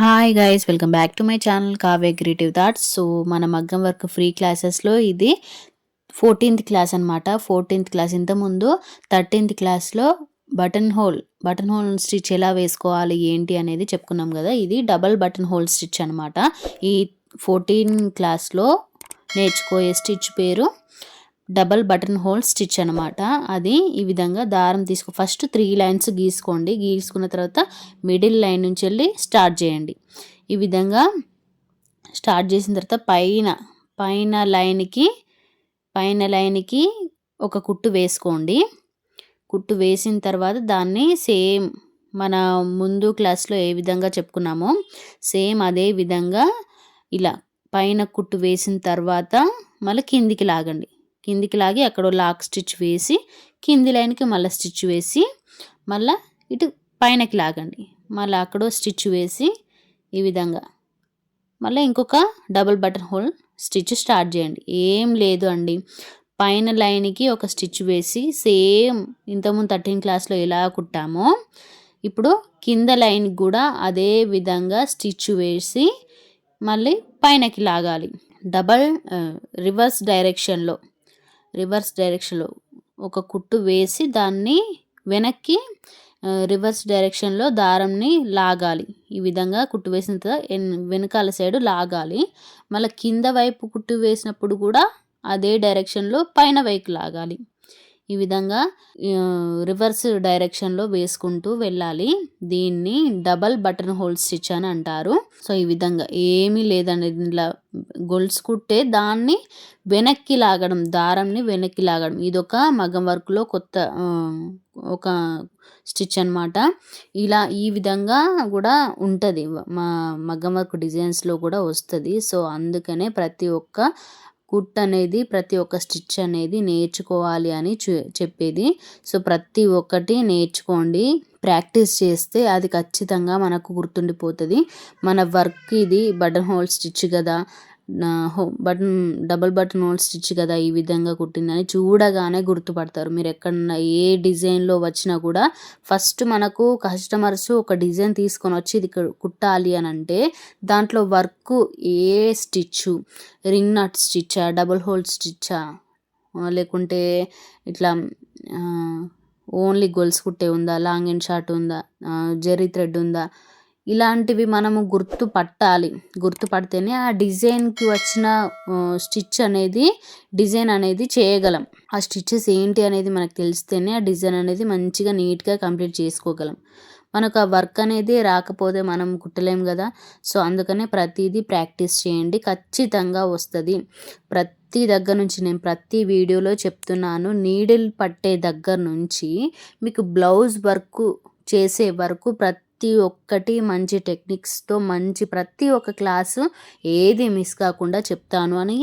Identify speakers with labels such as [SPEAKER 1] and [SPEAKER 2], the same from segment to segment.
[SPEAKER 1] Hi guys, welcome back to my channel Kavya creative thoughts. So మన మగ్గం work free క్లాసెస్లో ఇది 14th క్లాస్ అనమాట. 14th class. ఇంతకుముందు 13th క్లాస్లో బటన్ హోల్ స్టిచ్ ఎలా వేసుకోవాలి ఏంటి అనేది చెప్పుకున్నాం కదా. ఇది డబల్ బటన్ హోల్ స్టిచ్ అనమాట. ఈ 14 క్లాస్లో నేర్చుకోయే స్టిచ్ పేరు డబల్ బటన్ హోల్ స్టిచ్ అనమాట. అది ఈ విధంగా దారం ఫస్ట్ 3 లైన్స్ గీసుకోండి. గీసుకున్న తర్వాత మిడిల్ లైన్ నుంచి వెళ్ళి స్టార్ట్ చేయండి. ఈ విధంగా స్టార్ట్ చేసిన తర్వాత పైన లైన్కి ఒక కుట్టు వేసుకోండి. కుట్టు వేసిన తర్వాత దాన్ని సేమ్ మన ముందు క్లాస్లో ఏ విధంగా చెప్పుకున్నామో సేమ్ అదే విధంగా ఇలా పైన కుట్టు వేసిన తర్వాత మళ్ళీ కిందికి లాగి అక్కడ లాక్ స్టిచ్ వేసి కింది లైన్కి మళ్ళీ స్టిచ్ వేసి మళ్ళీ ఇటు పైనకి లాగండి. మళ్ళీ అక్కడ స్టిచ్ వేసి ఈ విధంగా మళ్ళీ ఇంకొక double button whole stitch start చేయండి. ఏం లేదు అండి, పైన లైన్కి ఒక స్టిచ్ వేసి సేమ్ ఇంతకుముందు 13 క్లాస్లో ఎలా కుట్టామో ఇప్పుడు కింద లైన్కి కూడా అదే విధంగా స్టిచ్ వేసి మళ్ళీ పైనకి లాగాలి. రివర్స్ డైరెక్షన్లో ఒక కుట్టు వేసి దాన్ని వెనక్కి రివర్స్ డైరెక్షన్లో దారంని లాగాలి. ఈ విధంగా కుట్టు వేసిన తర్వాత వెనకాల సైడు లాగాలి. మళ్ళీ కింద వైపు కుట్టు వేసినప్పుడు కూడా అదే డైరెక్షన్లో పైన వైపు లాగాలి. ఈ విధంగా రివర్స్ డైరెక్షన్లో వేసుకుంటూ వెళ్ళాలి. దీన్ని డబల్ బటన్ హోల్ స్టిచ్ అని అంటారు. సో ఈ విధంగా ఏమీ లేదండి, ఇలా గొలుసు కుట్టే దాన్ని వెనక్కి లాగడం, దారంని వెనక్కి లాగడం. ఇదొక మగ్గం వర్క్లో కొత్త ఒక స్టిచ్ అనమాట. ఈ విధంగా కూడా ఉంటుంది, మా మగ్గం వర్క్ డిజైన్స్లో కూడా వస్తుంది. సో అందుకనే ప్రతి ఒక్క కుట్ అనేది ప్రతి ఒక్క స్టిచ్ అనేది నేర్చుకోవాలి అని చెప్పేది. సో ప్రతి ఒక్కటి నేర్చుకోండి, ప్రాక్టీస్ చేస్తే అది ఖచ్చితంగా మనకు గుర్తుండిపోతుంది. మన వర్క్ ఇది బటన్ హోల్ స్టిచ్ కదా, డబుల్ బటన్ హోల్ స్టిచ్ కదా ఈ విధంగా కుట్టిందని చూడగానే గుర్తుపడతారు. మీరు ఎక్కడన్నా ఏ డిజైన్లో వచ్చినా కూడా ఫస్ట్ మనకు కస్టమర్స్ ఒక డిజైన్ తీసుకొని వచ్చి ఇది కుట్టాలి అని అంటే దాంట్లో work A stitch, ring not స్టిచ్చా, double whole స్టిచ్చా, లేకుంటే ఇట్లా ఓన్లీ గొలుసు కుట్టే ఉందా, లాంగ్ అండ్ షార్ట్ ఉందా, జెర్రీ థ్రెడ్ ఉందా, ఇలాంటివి మనము గుర్తుపడితేనే ఆ డిజైన్కి వచ్చిన డిజైన్ అనేది చేయగలం. ఆ స్టిచ్చెస్ ఏంటి అనేది మనకు తెలిస్తేనే ఆ డిజైన్ అనేది మంచిగా నీట్గా కంప్లీట్ చేసుకోగలం. మనకు ఆ వర్క్ అనేది రాకపోతే మనం కుట్టలేం కదా. సో అందుకనే ప్రతిదీ ప్రాక్టీస్ చేయండి, ఖచ్చితంగా వస్తుంది. ప్రతి దగ్గర నుంచి నేను ప్రతి వీడియోలో చెప్తున్నాను, నీడిల్ పట్టే దగ్గర నుంచి మీకు బ్లౌజ్ వర్క్ చేసే వరకు ప్రతి ఒక్కటి మంచి టెక్నిక్స్తో ప్రతి ఒక్క క్లాసు ఏది మిస్ కాకుండా చెప్తాను అని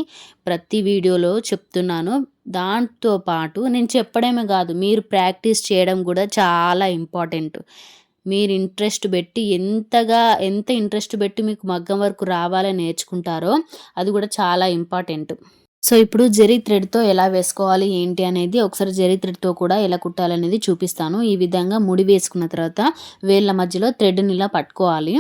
[SPEAKER 1] ప్రతి వీడియోలో చెప్తున్నాను. దాంతోపాటు నేను చెప్పడమే కాదు, మీరు ప్రాక్టీస్ చేయడం కూడా చాలా ఇంపార్టెంట్. మీరు ఎంత ఇంట్రెస్ట్ పెట్టి మీకు మగ్గం వర్క్ రావాలని నేర్చుకుంటారో అది కూడా చాలా ఇంపార్టెంట్. సో ఇప్పుడు జెరీ థ్రెడ్తో ఎలా వేసుకోవాలి ఏంటి అనేది ఒకసారి జెరీ థ్రెడ్తో కూడా ఎలా కుట్టాలనేది చూపిస్తాను. ఈ విధంగా ముడి వేసుకున్న తర్వాత వేళ్ళ మధ్యలో థ్రెడ్ని ఇలా పట్టుకోవాలి.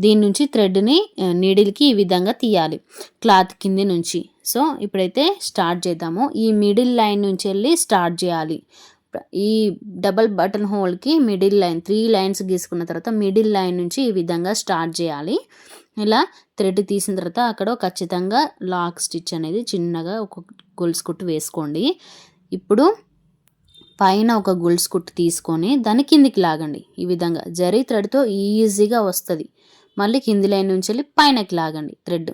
[SPEAKER 1] దీని నుంచి థ్రెడ్ని నీడిల్కి ఈ విధంగా తీయాలి క్లాత్ కింది నుంచి. సో ఇప్పుడైతే స్టార్ట్ చేద్దాము. ఈ మిడిల్ లైన్ నుంచి వెళ్ళి స్టార్ట్ చేయాలి. ఈ డబల్ బటన్ హోల్కి మిడిల్ లైన్ 3 లైన్స్ గీసుకున్న తర్వాత మిడిల్ లైన్ నుంచి ఈ విధంగా స్టార్ట్ చేయాలి. ఇలా థ్రెడ్ తీసిన తర్వాత అక్కడ ఖచ్చితంగా లాక్ స్టిచ్ అనేది చిన్నగా ఒక గొలుసు కుట్టు వేసుకోండి. ఇప్పుడు పైన ఒక గొలుసు కుట్టు తీసుకొని దాన్ని కిందికి లాగండి. ఈ విధంగా జరీ థ్రెడ్తో ఈజీగా వస్తుంది. మళ్ళీ కింది లైన్ నుంచి వెళ్ళి పైనకి లాగండి థ్రెడ్.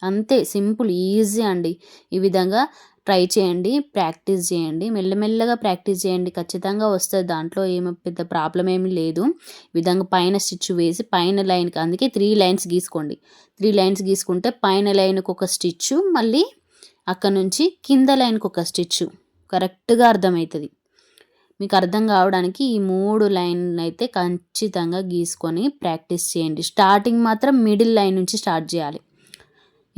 [SPEAKER 1] అంతే, సింపుల్, ఈజీ అండి. ఈ విధంగా ట్రై చేయండి, ప్రాక్టీస్ చేయండి, మెల్లమెల్లగా ప్రాక్టీస్ చేయండి, ఖచ్చితంగా వస్తుంది. దాంట్లో ఏమో పెద్ద ప్రాబ్లం ఏమీ లేదు. ఈ విధంగా పైన స్టిచ్ వేసి పైన లైన్కి, అందుకే 3 లైన్స్ గీసుకోండి. 3 లైన్స్ గీసుకుంటే పైన లైన్కి ఒక స్టిచ్, మళ్ళీ అక్కడ నుంచి కింద లైన్కి ఒక స్టిచ్ కరెక్ట్గా అర్థమవుతుంది. మీకు అర్థం కావడానికి ఈ 3 లైన్లు అయితే ఖచ్చితంగా గీసుకొని ప్రాక్టీస్ చేయండి. స్టార్టింగ్ మాత్రం మిడిల్ లైన్ నుంచి స్టార్ట్ చేయాలి.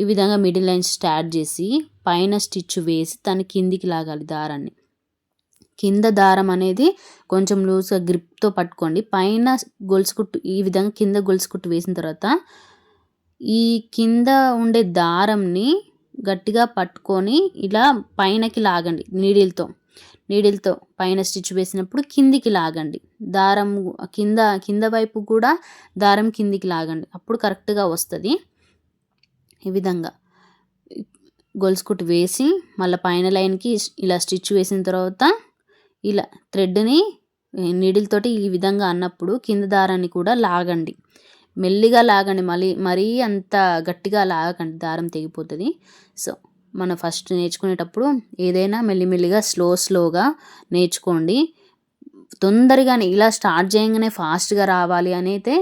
[SPEAKER 1] ఈ విధంగా మిడిల్ లైన్ స్టార్ట్ చేసి పైన స్టిచ్ వేసి దాన్ని కిందికి లాగాలి దారాన్ని. కింద దారం అనేది కొంచెం లూజ్గా గ్రిప్తో పట్టుకోండి. పైన గొలుసు కుట్టు ఈ విధంగా కింద గొలుసు కుట్టు వేసిన తర్వాత ఈ కింద ఉండే దారంని గట్టిగా పట్టుకొని ఇలా పైనకి లాగండి. నీడిల్తో పైన స్టిచ్ వేసినప్పుడు కిందికి లాగండి. దారం కింద వైపు కూడా దారం కిందికి లాగండి. అప్పుడు కరెక్ట్గా వస్తుంది. ఈ విధంగా గొలుసు కుట్టు వేసి మళ్ళీ పైన లైన్కి ఇలా స్టిచ్ వేసిన తర్వాత ఇలా థ్రెడ్ని నీడిల్తోటి ఈ విధంగా అన్నప్పుడు కింద దారాన్ని కూడా లాగండి. మెల్లిగా లాగండి, మరీ అంత గట్టిగా లాగకండి, దారం తెగిపోతుంది. సో మనం ఫస్ట్ నేర్చుకునేటప్పుడు ఏదైనా మెల్లిమెల్లిగా స్లోగా నేర్చుకోండి. తొందరగానే ఇలా స్టార్ట్ చేయగానే ఫాస్ట్గా రావాలి అని అయితే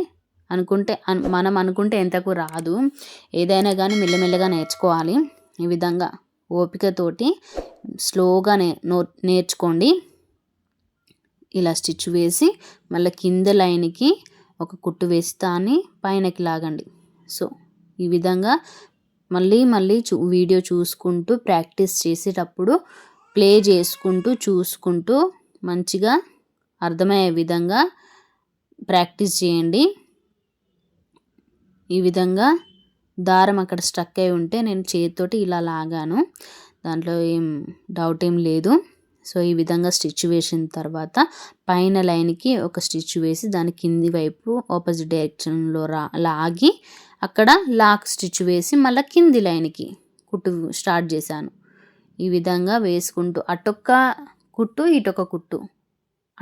[SPEAKER 1] మనం అనుకుంటే ఎంతకు రాదు. ఏదైనా కానీ మెల్లమెల్లగా నేర్చుకోవాలి. ఈ విధంగా ఓపికతోటి స్లోగా నేర్చుకోండి. ఇలా స్టిచ్ వేసి మళ్ళీ కింద లైన్కి ఒక కుట్టు వేసి దాన్ని పైనకి లాగండి. సో ఈ విధంగా మళ్ళీ వీడియో చూసుకుంటూ ప్రాక్టీస్ చేసేటప్పుడు ప్లే చేసుకుంటూ చూసుకుంటూ మంచిగా అర్థమయ్యే విధంగా ప్రాక్టీస్ చేయండి. ఈ విధంగా దారం అక్కడ స్టక్ అయి ఉంటే నేను చేతితోటి ఇలా లాగాను, దాంట్లో ఏం డౌట్ ఏం లేదు. సో ఈ విధంగా స్టిచ్ వేసిన తర్వాత పైన లైన్కి ఒక స్టిచ్ వేసి దాని కింది వైపు ఆపోజిట్ డైరెక్షన్లో లాగి అక్కడ లాక్ స్టిచ్ వేసి మళ్ళీ కింది లైన్కి కుట్టు స్టార్ట్ చేశాను. ఈ విధంగా వేసుకుంటూ అటొక్క కుట్టు ఇటొక కుట్టు,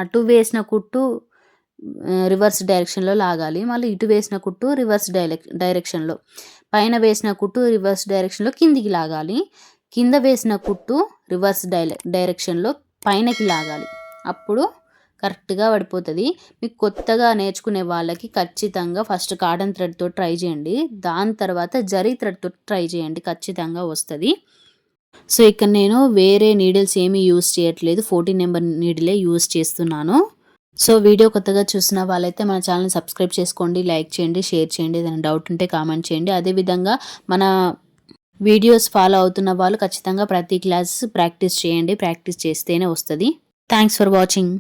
[SPEAKER 1] అటు వేసిన కుట్టు రివర్స్ డైరెక్షన్లో లాగాలి, మళ్ళీ ఇటు వేసిన కుట్టు రివర్స్ డైరెక్షన్లో, పైన వేసిన కుట్టు రివర్స్ డైరెక్షన్లో కిందికి లాగాలి, కింద వేసిన కుట్టు రివర్స్ డైరెక్షన్లో పైనకి లాగాలి. అప్పుడు కరెక్ట్గా పడిపోతుంది. మీకు కొత్తగా నేర్చుకునే వాళ్ళకి ఖచ్చితంగా ఫస్ట్ కాటన్ థ్రెడ్తో ట్రై చేయండి, దాని తర్వాత జరీ థ్రెడ్తో ట్రై చేయండి, ఖచ్చితంగా వస్తుంది. సో ఇక్కడ నేను వేరే నీడిల్స్ ఏమీ యూస్ చేయట్లేదు, 14 నెంబర్ నీడిలే యూస్ చేస్తున్నాను. సో వీడియో కొత్తగా చూసిన వాళ్ళైతే మన ఛానల్ని సబ్స్క్రైబ్ చేసుకోండి, లైక్ చేయండి, షేర్ చేయండి, ఏదైనా డౌట్ ఉంటే కామెంట్ చేయండి. అదేవిధంగా మన వీడియోస్ ఫాలో అవుతున్న వాళ్ళు ఖచ్చితంగా ప్రతి క్లాస్ ప్రాక్టీస్ చేయండి, ప్రాక్టీస్ చేస్తేనే వస్తుంది. Thanks for watching.